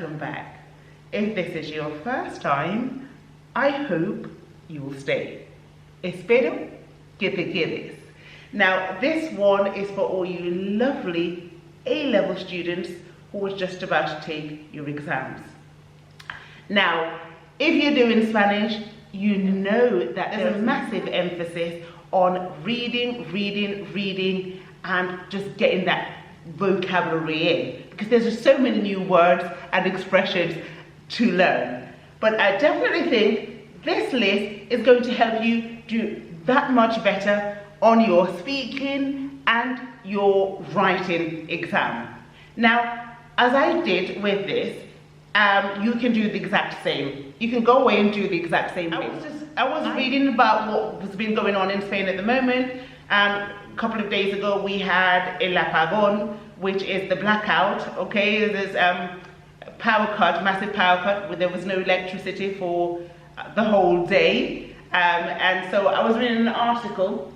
welcome back. If this is your first time, I hope you will stay. Espero que te quedes. Now, this one is for all you lovely A-level students who are just about to take your exams. Now, if you're doing Spanish, you know that there's a massive emphasis on reading, and just getting that vocabulary in, because there's just so many new words and expressions to learn. But I definitely think this list is going to help you do that much better on your speaking and your writing exam. Now, as I did with this, you can do the exact same. You can go away and do the exact same thing. I was reading about what has been going on in Spain at the moment. A couple of days ago we had el apagón, which is the blackout. Okay, there's power cut, massive power cut, where there was no electricity for the whole day. And so I was reading an article,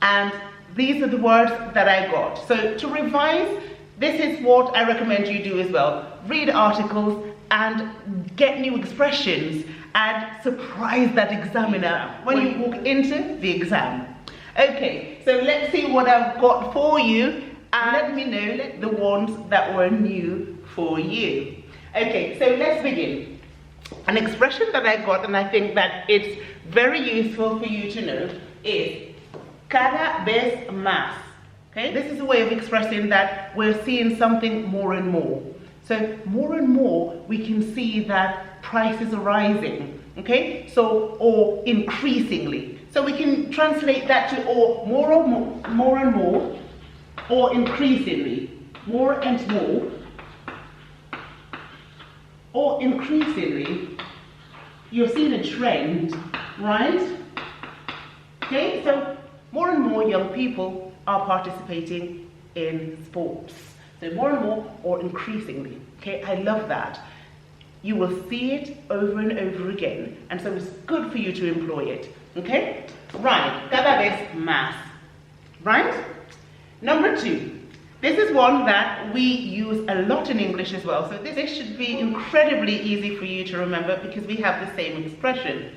and these are the words that I got. So to revise, this is what I recommend you do as well. Read articles and get new expressions and surprise that examiner when you walk into the exam. Okay, so let's see what I've got for you, and let me know the ones that were new for you. Okay, so let's begin. An expression that I got, and I think that it's very useful for you to know, is cada vez más. Okay, this is a way of expressing that we're seeing something more and more. So more and more, we can see that prices are rising. Okay, so, or increasingly. So we can translate that to or more and more, or increasingly, more and more, or increasingly. You're seeing a trend, right? Okay, so more and more young people are participating in sports. So more and more, or increasingly. Okay, I love that. You will see it over and over again, and so it's good for you to employ it. Okay? Right, cada vez más. Right? Number 2. This is one that we use a lot in English as well, so this should be incredibly easy for you to remember, because we have the same expression.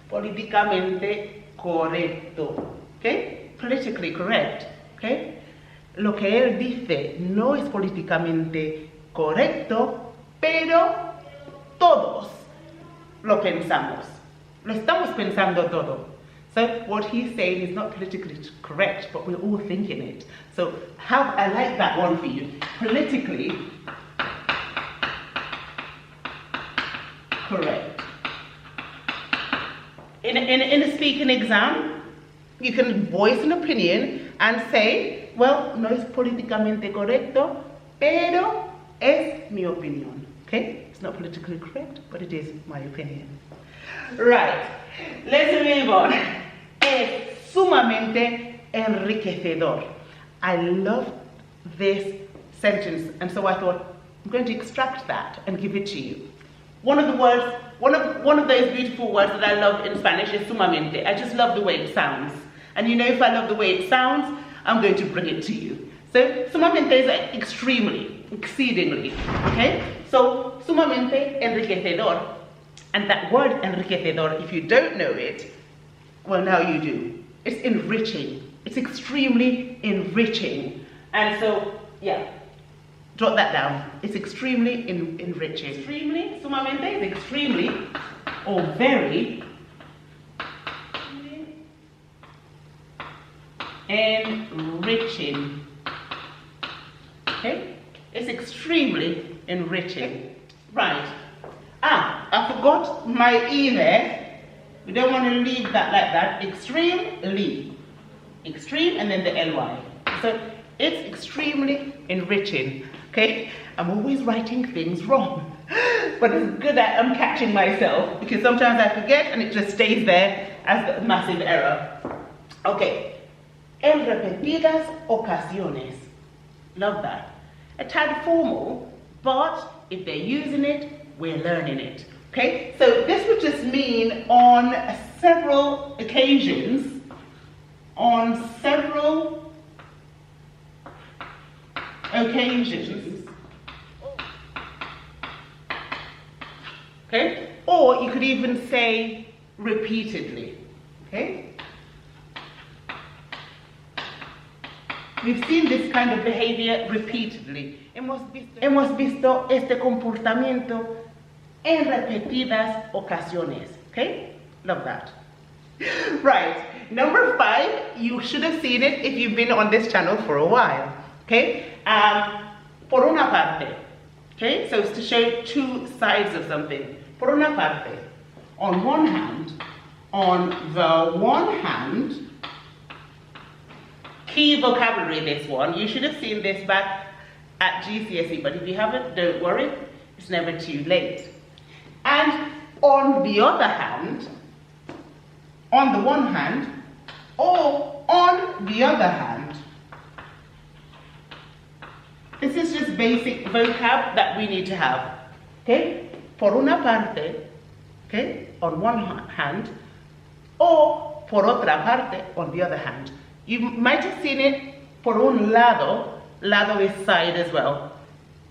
Políticamente correcto. Okay? Politically correct. Okay? Lo que él dice no es políticamente correcto, pero todos lo pensamos. Lo estamos pensando todo. So what he's saying is not politically correct, but we're all thinking it. So I like that one for you. Politically correct. In a speaking exam, you can voice an opinion and say, well, no es políticamente correcto, pero es mi opinión. Okay? It's not politically correct, but it is my opinion. Right. Let's move on. Es sumamente enriquecedor. I love this sentence, and so I thought I'm going to extract that and give it to you. One of the words, one of those beautiful words that I love in Spanish is sumamente. I just love the way it sounds. And you know, if I love the way it sounds, I'm going to bring it to you. So, sumamente is extremely, exceedingly, okay? So, sumamente enriquecedor. And that word enriquecedor, if you don't know it, well, now you do. It's enriching. It's extremely enriching. And so, yeah, jot that down. It's extremely enriching. Extremely, sumamente is extremely, or very, enriching. Okay? It's extremely enriching. Right. I forgot my E there. We don't want to leave that like that. Extremely. Extreme and then the ly. So it's extremely enriching. Okay? I'm always writing things wrong. But it's good that I'm catching myself, because sometimes I forget and it just stays there as a massive error. Okay. En repetidas ocasiones. Love that. A tad formal, but if they're using it, we're learning it. Okay? So this would just mean on several occasions, okay? Or you could even say repeatedly, okay? We've seen this kind of behavior repeatedly. Hemos visto este comportamiento en repetidas ocasiones, okay? Love that. Right, number 5, you should have seen it if you've been on this channel for a while, okay? Por una parte, okay? So it's to show two sides of something. Por una parte, on one hand, key vocabulary, this one. You should have seen this back at GCSE, but if you haven't, don't worry, it's never too late. And on the other hand, on the one hand, or on the other hand, this is just basic vocab that we need to have, okay? Por una parte, okay, on one hand, or por otra parte, on the other hand. You might have seen it por un lado, lado is side as well,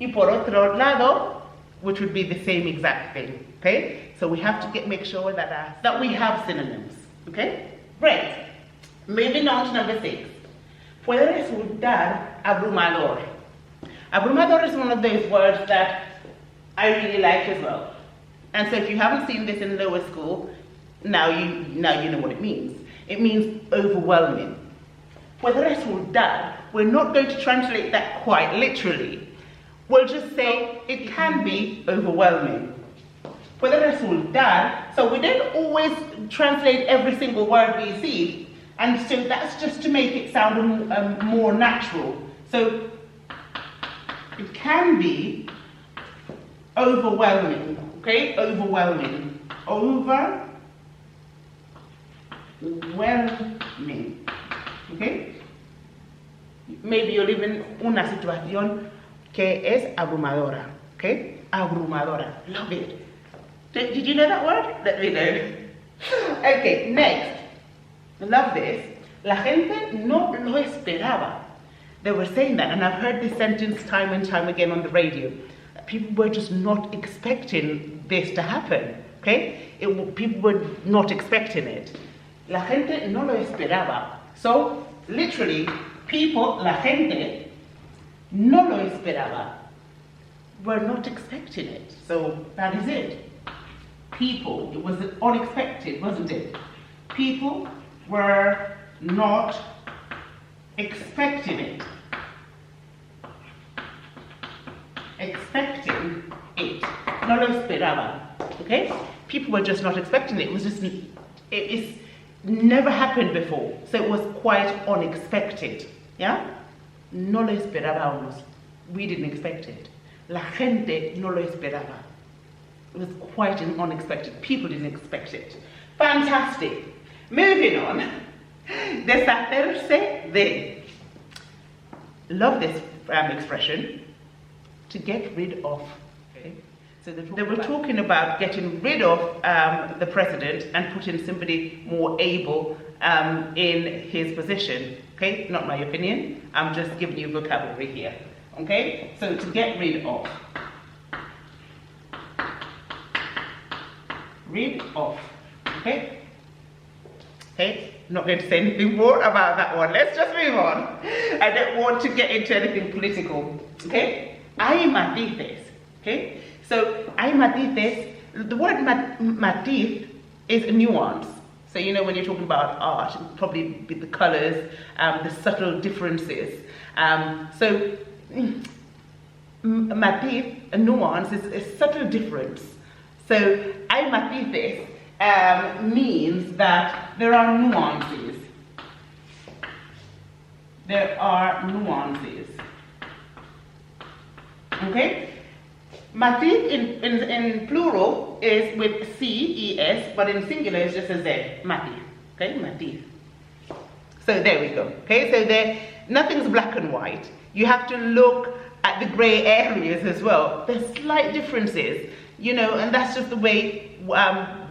y por otro lado, which would be the same exact thing, okay? So we have to make sure that we have synonyms, okay? Great. Moving on to number 6. Puede resultar abrumador. Abrumador is one of those words that I really like as well. And so if you haven't seen this in lower school, now you know what it means. It means overwhelming. Puede resultar, we're not going to translate that quite literally. We'll just say it can be overwhelming. Puede resultar, so we don't always translate every single word we see, and so that's just to make it sound more natural. So it can be overwhelming, okay? Overwhelming. Overwhelming. Okay? Maybe you're living una situación que es abrumadora. Okay? Abrumadora. Love it. Did you know that word? Let me know. Okay, next. Love this. La gente no lo esperaba. They were saying that, and I've heard this sentence time and time again on the radio. People were just not expecting this to happen. Okay? People were not expecting it. La gente no lo esperaba. So, literally, people, la gente, no lo esperaba, were not expecting it. So, that is it. People, it was unexpected, wasn't it? People were not expecting it. Expecting it. No lo esperaban. Okay? People were just not expecting it. It was just, it's never happened before. So it was quite unexpected. Yeah? No lo esperábamos. We didn't expect it. La gente no lo esperaba. It was quite an unexpected. People didn't expect it. Fantastic. Moving on. Deshacerse de. Love this expression. To get rid of. Okay. So they were talking about getting rid of the president and putting somebody more able in his position. Okay, not my opinion. I'm just giving you vocabulary here. Okay, so to get rid of. Rid of. Okay. Okay, not going to say anything more about that one. Let's just move on. I don't want to get into anything political. Okay, hay matices. Okay, so hay matices. The word matiz is a nuance. So you know when you're talking about art, it would probably be the colors, the subtle differences. So matiz, a nuance, is a subtle difference. So hay matices means that there are nuances. There are nuances. Okay? Matiz in plural is with C-E-S, but in singular it's just a Z. Matiz. Okay? Matiz. So there we go. Okay? So there, nothing's black and white. You have to look at the grey areas as well. There's slight differences, you know, and that's just the way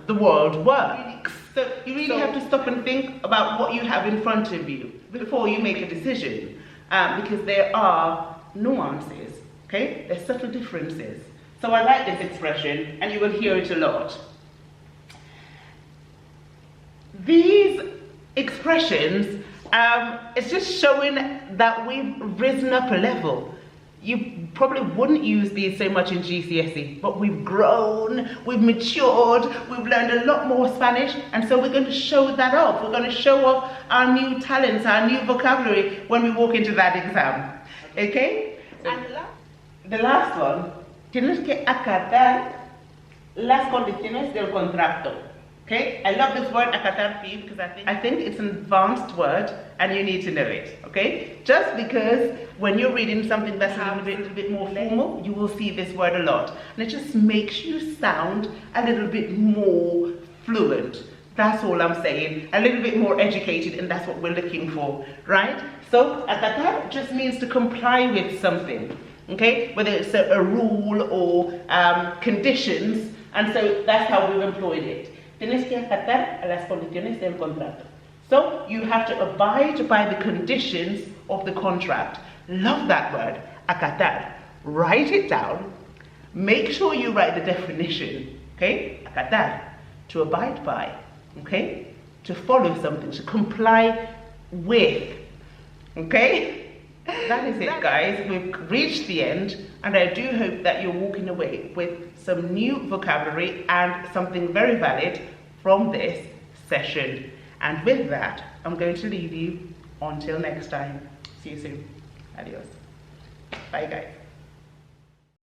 the world works. So you really have to stop and think about what you have in front of you before you make a decision, because there are nuances, okay? There's subtle differences. So I like this expression, and you will hear it a lot. These expressions, it's just showing that we've risen up a level. You probably wouldn't use these so much in GCSE, but we've grown, we've matured, we've learned a lot more Spanish, and so we're going to show that off. We're going to show off our new talents, our new vocabulary when we walk into that exam. Okay? And the last one, tienes que acatar las condiciones del contrato. Okay, I love this word acatar for you because I think it's an advanced word and you need to know it. Okay, just because when you're reading something that's a little bit more formal, you will see this word a lot, and it just makes you sound a little bit more fluent. That's all I'm saying, a little bit more educated, and that's what we're looking for, right? So acatar just means to comply with something. Okay, whether it's a rule or conditions, and so that's how we've employed it. Tienes que acatar a las condiciones del contrato. So you have to abide by the conditions of the contract. Love that word, acatar. Write it down. Make sure you write the definition. Okay, acatar, to abide by. Okay, to follow something, to comply with. Okay. That is it, guys. We've reached the end, and I do hope that you're walking away with some new vocabulary and something very valid from this session. And with that, I'm going to leave you until next time. See you soon. Adios. Bye, guys.